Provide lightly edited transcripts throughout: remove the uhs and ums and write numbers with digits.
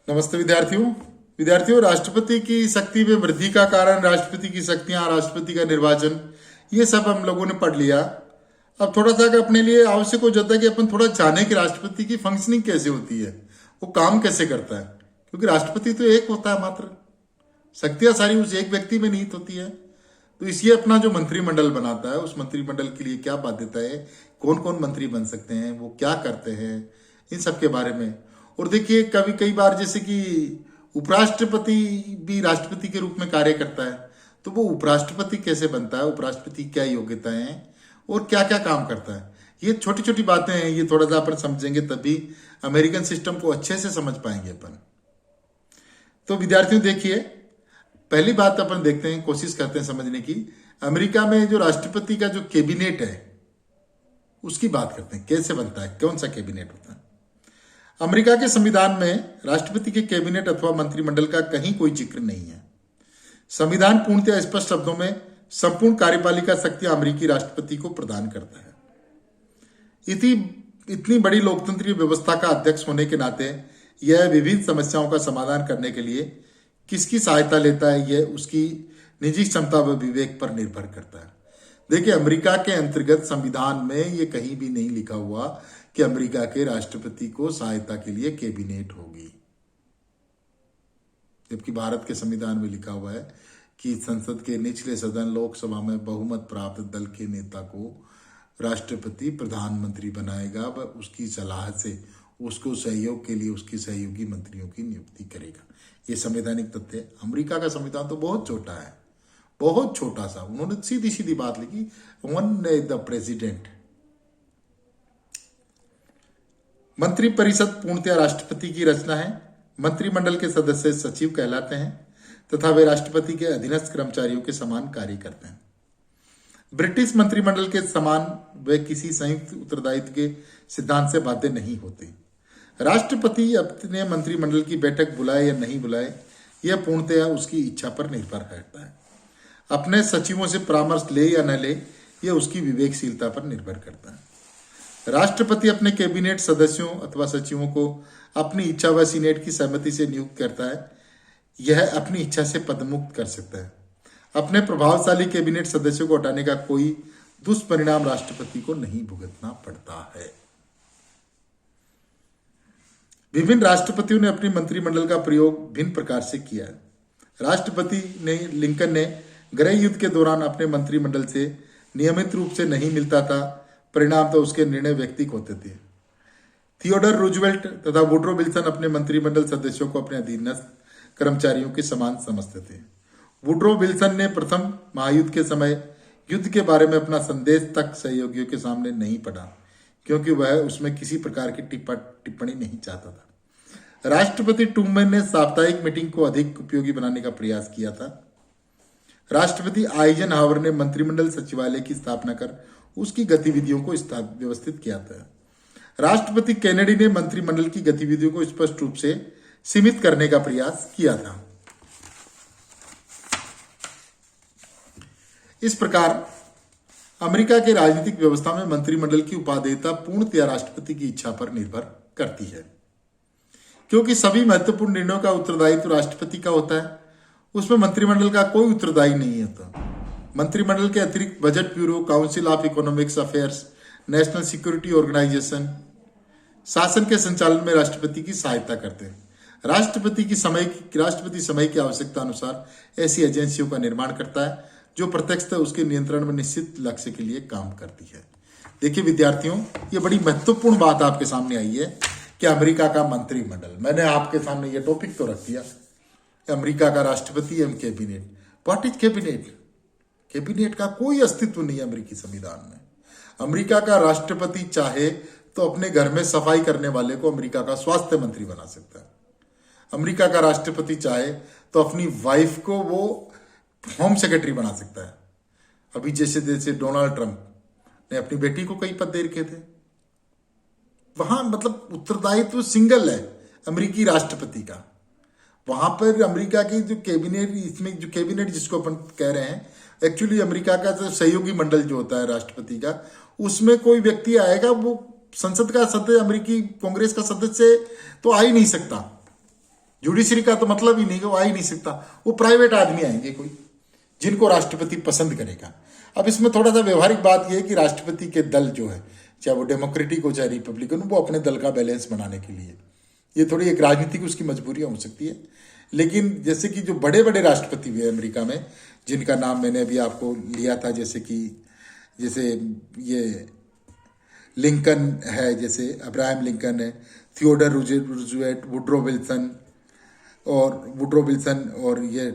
नमस्ते विद्यार्थियों, राष्ट्रपति की शक्ति में वृद्धि का कारण, राष्ट्रपति की शक्तियां, राष्ट्रपति का निर्वाचन, ये सब हम लोगों ने पढ़ लिया। अब थोड़ा सा अपने लिए आवश्यक हो जाता है कि अपन थोड़ा जाने कि राष्ट्रपति की फंक्शनिंग कैसे होती है, वो काम कैसे करता है। क्योंकि राष्ट्रपति तो एक होता है मात्र, शक्तियां सारी उस एक व्यक्ति में निहित होती है। तो इसलिए अपना जो मंत्रिमंडल बनाता है, उस मंत्रिमंडल के लिए क्या बाध्यता है, कौन कौन मंत्री बन सकते हैं, वो क्या करते हैं, इन सब के बारे में। और देखिए कई बार जैसे कि उपराष्ट्रपति भी राष्ट्रपति के रूप में कार्य करता है, तो वो उपराष्ट्रपति कैसे बनता है, उपराष्ट्रपति क्या योग्यताएं हैं और क्या क्या काम करता है, ये छोटी छोटी बातें हैं। ये थोड़ा सा अपन समझेंगे तभी अमेरिकन सिस्टम को अच्छे से समझ पाएंगे अपन। तो विद्यार्थियों देखिए, पहली बात अपन देखते हैं, कोशिश करते हैं समझने की। अमेरिका में जो राष्ट्रपति का जो कैबिनेट है उसकी बात करते हैं, कैसे बनता है, कौन सा कैबिनेट होता है। अमेरिका के संविधान में राष्ट्रपति के कैबिनेट अथवा मंत्रिमंडल का कहीं कोई जिक्र नहीं है। संविधान पूर्णतः स्पष्ट शब्दों में संपूर्ण कार्यपालिका शक्तियां अमेरिकी राष्ट्रपति को प्रदान करता है। इतनी बड़ी लोकतंत्रीय व्यवस्था का अध्यक्ष होने के नाते यह विभिन्न समस्याओं का समाधान करने के लिए किसकी सहायता लेता है, यह उसकी निजी क्षमता व विवेक पर निर्भर करता है। देखिए, अमेरिका के अंतर्गत संविधान में यह कहीं भी नहीं लिखा हुआ कि अमेरिका के राष्ट्रपति को सहायता के लिए कैबिनेट होगी, जबकि भारत के संविधान में लिखा हुआ है कि संसद के निचले सदन लोकसभा में बहुमत प्राप्त दल के नेता को राष्ट्रपति प्रधानमंत्री बनाएगा व उसकी सलाह से उसको सहयोग के लिए उसकी सहयोगी मंत्रियों की नियुक्ति करेगा। ये संवैधानिक तथ्य है। अमेरिका का संविधान तो बहुत छोटा है, बहुत छोटा सा। उन्होंने सीधी सीधी बात लिखी, वन द प्रेसिडेंट। मंत्रिपरिषद पूर्णतः राष्ट्रपति की रचना है। मंत्रिमंडल के सदस्य सचिव कहलाते हैं तथा वे राष्ट्रपति के अधीनस्थ कर्मचारियों के समान कार्य करते हैं। ब्रिटिश मंत्रिमंडल के समान वे किसी संयुक्त उत्तरदायित्व के सिद्धांत से बाध्य नहीं होते। राष्ट्रपति अपने मंत्रिमंडल की बैठक बुलाए या नहीं बुलाए, यह पूर्णतः उसकी इच्छा पर निर्भर करता है। अपने सचिवों से परामर्श ले या न ले, यह उसकी विवेकशीलता पर निर्भर करता है। राष्ट्रपति अपने कैबिनेट सदस्यों अथवा सचिवों को अपनी इच्छा व सीनेट की सहमति से नियुक्त करता है। यह अपनी इच्छा से पदमुक्त कर सकता है। अपने प्रभावशाली कैबिनेट सदस्यों को हटाने का कोई दुष्परिणाम राष्ट्रपति को नहीं भुगतना पड़ता है। विभिन्न राष्ट्रपतियों ने अपने मंत्रिमंडल का प्रयोग भिन्न प्रकार से किया है। राष्ट्रपति लिंकन ने गृह युद्ध के दौरान अपने मंत्रिमंडल से नियमित रूप से नहीं मिलता था, परिणाम तो उसके निर्णय व्यक्तिगत होते थे। थियोडर रूजवेल्ट तथा वुड्रो विल्सन अपने मंत्रिमंडल सदस्यों को अपने अधीनस्थ कर्मचारियों के समान समझते थे। वुड्रो विल्सन ने प्रथम महायुद्ध के समय युद्ध के बारे में अपना संदेश तक सहयोगियों के सामने नहीं पढ़ा, क्योंकि वह उसमें किसी प्रकार की टिप्पणी नहीं चाहता था। राष्ट्रपति ट्रूमैन ने साप्ताहिक मीटिंग को अधिक उपयोगी बनाने का प्रयास किया था। राष्ट्रपति आइजनहावर ने मंत्रिमंडल सचिवालय की स्थापना कर उसकी गतिविधियों को व्यवस्थित किया था। राष्ट्रपति केनेडी ने मंत्रिमंडल की गतिविधियों को स्पष्ट रूप से सीमित करने का प्रयास किया था। इस प्रकार अमेरिका के राजनीतिक व्यवस्था में मंत्रिमंडल की उपादेयता पूर्णतया राष्ट्रपति की इच्छा पर निर्भर करती है। क्योंकि सभी महत्वपूर्ण निर्णयों का उत्तरदायित्व राष्ट्रपति का होता है, उसमें मंत्रिमंडल का कोई उत्तरदायी नहीं होता। मंत्रिमंडल के अतिरिक्त budget bureau, council of economics affairs, national security organisation शासन के संचालन में राष्ट्रपति की सहायता करते हैं। राष्ट्रपति समय की आवश्यकता अनुसार ऐसी एजेंसियों का निर्माण करता है जो प्रत्यक्षतः उसके नियंत्रण में निश्चित लक्ष्य के लिए काम करती है। देखिए विद्यार्थियों, ये बड़ी महत्वपूर्ण बात आपके सामने आई है कि अमेरिका का मंत्रिमंडल, मैंने आपके सामने ये टॉपिक तो रख दिया, अमेरिका का राष्ट्रपति एवं cabinet. What is cabinet? Cabinet का कोई अस्तित्व नहीं है अमेरिकी संविधान में। अमेरिका का राष्ट्रपति चाहे तो अपने घर में सफाई करने वाले को अमेरिका का स्वास्थ्य मंत्री बना सकता है। अमेरिका का राष्ट्रपति चाहे तो अपनी वाइफ को वो होम सेक्रेटरी बना सकता है। अभी जैसे डोनाल्ड ट्रंप ने अपनी बेटी को कई पद दे रखे थे। वहां मतलब उत्तरदायित्व सिंगल है अमेरिकी राष्ट्रपति का। वहां पर अमेरिका की जो कैबिनेट, इसमें जो कैबिनेट जिसको अपन कह रहे हैं, एक्चुअली अमेरिका का जो सहयोगी मंडल जो होता है राष्ट्रपति का, उसमें कोई व्यक्ति आएगा, वो संसद का सदस्य, अमेरिकी कांग्रेस का सदस्य तो आ ही नहीं सकता। जुडिशरी का तो मतलब ही नहीं कि वो आ ही नहीं सकता, वो प्राइवेट आदमी आएंगे कोई, जिनको राष्ट्रपति पसंद करेगा। अब इसमें थोड़ा सा व्यवहारिक बात यह है कि राष्ट्रपति के दल जो है, चाहे वो डेमोक्रेटिक हो चाहे रिपब्लिकन, वो अपने दल का बैलेंस बनाने के लिए, ये थोड़ी एक राजनीतिक उसकी मजबूरियां हो सकती है। लेकिन जैसे कि जो बड़े बड़े राष्ट्रपति हुए अमेरिका में, जिनका नाम मैंने अभी आपको लिया था, जैसे ये लिंकन है, जैसे अब्राहम लिंकन है, थियोडर रूजवेल्ट, वुड्रो विल्सन और ये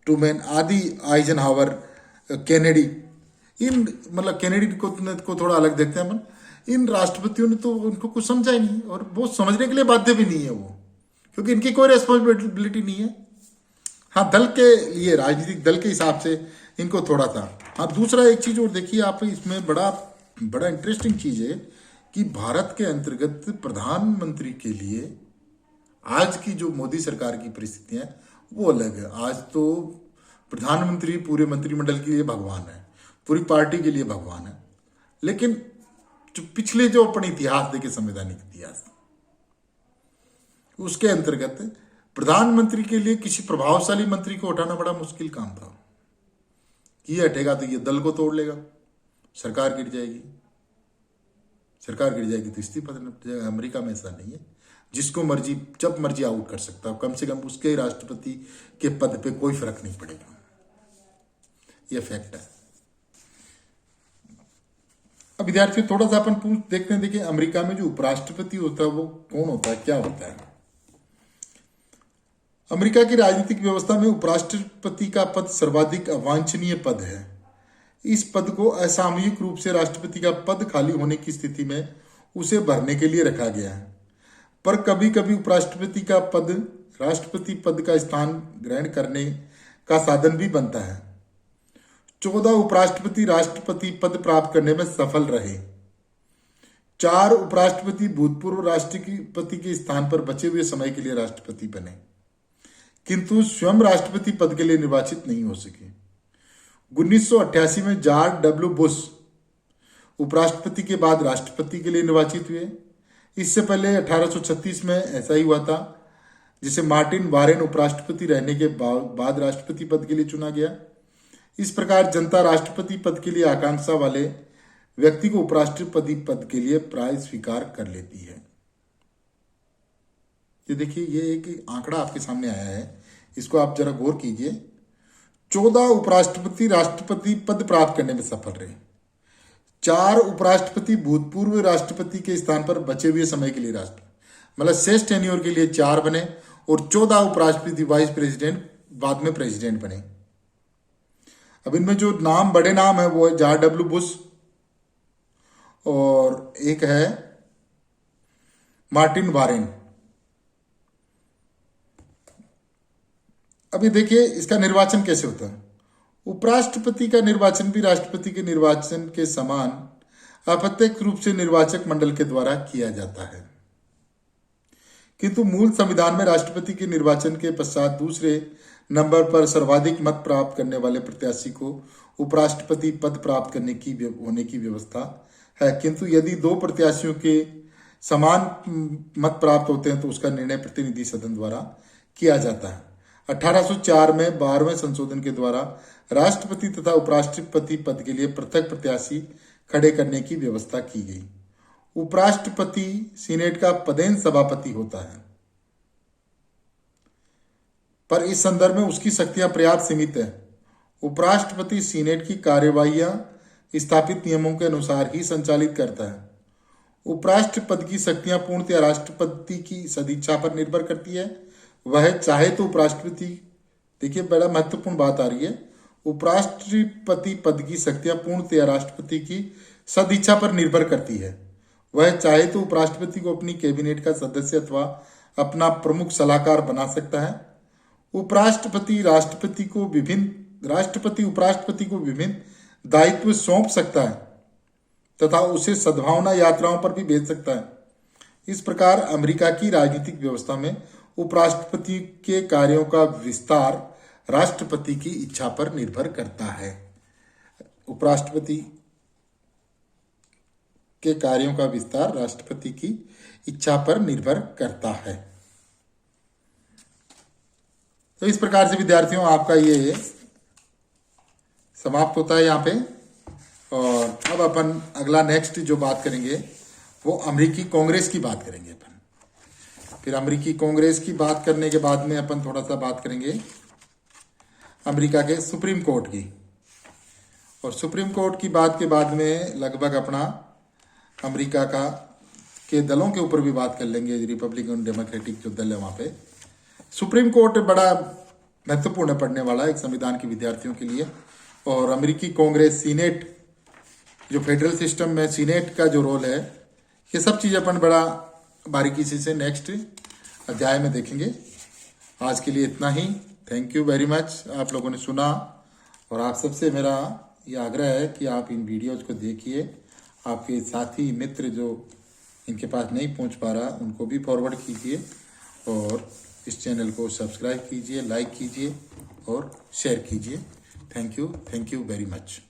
टूमैन आदि, आइजनहावर, केनेडी, इन मतलब केनेडी को थोड़ा अलग देखते हैं अपन, इन राष्ट्रपतियों ने तो उनको कुछ समझा ही नहीं, और वो समझने के लिए बाध्य भी नहीं है वो, क्योंकि इनकी कोई रेस्पॉन्सिबिलिटी नहीं है। हाँ, दल के लिए, राजनीतिक दल के हिसाब से इनको थोड़ा था। हाँ, दूसरा एक चीज और देखिए आप, इसमें बड़ा इंटरेस्टिंग चीज है कि भारत के अंतर्गत प्रधानमंत्री के लिए आज की जो मोदी सरकार की परिस्थितियां हैं वो अलग है। आज तो प्रधानमंत्री पूरे मंत्रिमंडल के लिए भगवान है, पूरी पार्टी के लिए भगवान है। लेकिन जो पिछले जो अपने इतिहास देखे, संवैधानिक इतिहास, उसके अंतर्गत प्रधानमंत्री के लिए किसी प्रभावशाली मंत्री को हटाना बड़ा मुश्किल काम था। ये हटेगा तो ये दल को तोड़ लेगा, सरकार गिर जाएगी, तो इस्तीफा देना पड़ेगा। अमेरिका में ऐसा नहीं है, जिसको मर्जी जब मर्जी आउट कर सकता है, कम से कम उसके राष्ट्रपति के पद पे कोई फर्क नहीं पड़ेगा, ये फैक्ट है। अब विद्यार्थियों थोड़ा सा अपन देखते हैं, देखिए अमेरिका में जो उपराष्ट्रपति होता है वो कौन होता है, क्या होता है। अमेरिका की राजनीतिक व्यवस्था में उपराष्ट्रपति का पद सर्वाधिक अवांछनीय पद है। इस पद को असामयिक रूप से राष्ट्रपति का पद खाली होने की स्थिति में उसे भरने के लिए रखा गया है, पर कभी कभी उपराष्ट्रपति का पद राष्ट्रपति पद का स्थान ग्रहण करने का साधन भी बनता है। 14 उपराष्ट्रपति राष्ट्रपति पद प्राप्त करने में सफल रहे। 4 उपराष्ट्रपति भूतपूर्व राष्ट्रपति के स्थान पर बचे हुए समय के लिए राष्ट्रपति बने, किंतु स्वयं राष्ट्रपति पद के लिए निर्वाचित नहीं हो सके। 1988 में जॉर्ज डब्ल्यू बुश उपराष्ट्रपति के बाद राष्ट्रपति के लिए निर्वाचित हुए। इससे पहले 1836 में ऐसा ही हुआ था, जिसे मार्टिन वारेन उपराष्ट्रपति रहने के बाद राष्ट्रपति पद के लिए चुना गया। इस प्रकार जनता राष्ट्रपति पद के लिए आकांक्षा वाले व्यक्ति को उपराष्ट्रपति पद के लिए प्राय स्वीकार कर लेती है। ये देखिए, ये एक आंकड़ा आपके सामने आया है, इसको आप जरा गौर कीजिए। 14 उपराष्ट्रपति राष्ट्रपति पद प्राप्त करने में सफल रहे। 4 उपराष्ट्रपति भूतपूर्व राष्ट्रपति के स्थान पर बचे हुए समय के लिए मतलब शेष टेन्योर के लिए 4 बने, और 14 उपराष्ट्रपति वाइस प्रेसिडेंट बाद में प्रेसिडेंट बने। अब इनमें जो बड़े नाम है वो है जॉर्ज डब्ल्यू बुश, और एक है मार्टिन वारेन। अभी देखिए इसका निर्वाचन कैसे होता है। उपराष्ट्रपति का निर्वाचन भी राष्ट्रपति के निर्वाचन के समान अप्रत्यक्ष रूप से निर्वाचक मंडल के द्वारा किया जाता है, किंतु मूल संविधान में राष्ट्रपति के निर्वाचन के पश्चात दूसरे नंबर पर सर्वाधिक मत प्राप्त करने वाले प्रत्याशी को उपराष्ट्रपति पद प्राप्त करने की होने की व्यवस्था है। किंतु यदि 2 प्रत्याशियों के समान मत प्राप्त होते हैं तो उसका निर्णय प्रतिनिधि सदन द्वारा किया जाता है। 1804 में 12वें संशोधन के द्वारा राष्ट्रपति तथा उपराष्ट्रपति पद के लिए पृथक प्रत्याशी खड़े करने की व्यवस्था की गई। उपराष्ट्रपति सीनेट का पदेन सभापति होता है, पर इस संदर्भ में उसकी शक्तियां पर्याप्त सीमित है। उपराष्ट्रपति सीनेट की कार्यवाहियां स्थापित नियमों के अनुसार ही संचालित करता है। उपराष्ट्रपति की शक्तियां पूर्णतः राष्ट्रपति की सदिच्छा पर निर्भर करती है। वह चाहे तो उपराष्ट्रपति, देखिए बड़ा महत्वपूर्ण बात आ रही है, उपराष्ट्रपति पद की शक्तियां पूर्णतः राष्ट्रपति की सदिच्छा पर निर्भर करती है। वह चाहे तो उपराष्ट्रपति को अपनी कैबिनेट का सदस्य अथवा अपना प्रमुख सलाहकार बना सकता है। उपराष्ट्रपति उपराष्ट्रपति को विभिन्न दायित्व सौंप सकता है तथा उसे सद्भावना यात्राओं पर भी भेज सकता है। इस प्रकार अमेरिका की राजनीतिक व्यवस्था में उपराष्ट्रपति के कार्यों का विस्तार राष्ट्रपति की इच्छा पर निर्भर करता है। उपराष्ट्रपति के कार्यों का विस्तार राष्ट्रपति की इच्छा पर निर्भर करता है। तो इस प्रकार से विद्यार्थियों आपका ये समाप्त होता है यहाँ पे। और अब अपन अगला नेक्स्ट जो बात करेंगे वो अमेरिकी कांग्रेस की बात करेंगे अपन। फिर अमेरिकी कांग्रेस की बात करने के बाद में अपन थोड़ा सा बात करेंगे अमेरिका के सुप्रीम कोर्ट की। और सुप्रीम कोर्ट की बात के बाद में लगभग अपना अमेरिका का के दलों के ऊपर भी बात कर लेंगे, रिपब्लिकन डेमोक्रेटिक जो दल है वहाँ पे। सुप्रीम कोर्ट बड़ा महत्वपूर्ण है पढ़ने वाला एक संविधान के विद्यार्थियों के लिए। और अमेरिकी कांग्रेस, सीनेट, जो फेडरल सिस्टम में सीनेट का जो रोल है, ये सब चीज़ अपन बड़ा बारीकी से नेक्स्ट अध्याय में देखेंगे। आज के लिए इतना ही। थैंक यू वेरी मच, आप लोगों ने सुना। और आप सबसे मेरा ये आग्रह है कि आप इन वीडियोज़ को देखिए, आपके साथी मित्र जो इनके पास नहीं पहुंच पा रहा उनको भी फॉरवर्ड कीजिए, और इस चैनल को सब्सक्राइब कीजिए, लाइक कीजिए और शेयर कीजिए। Thank you very much.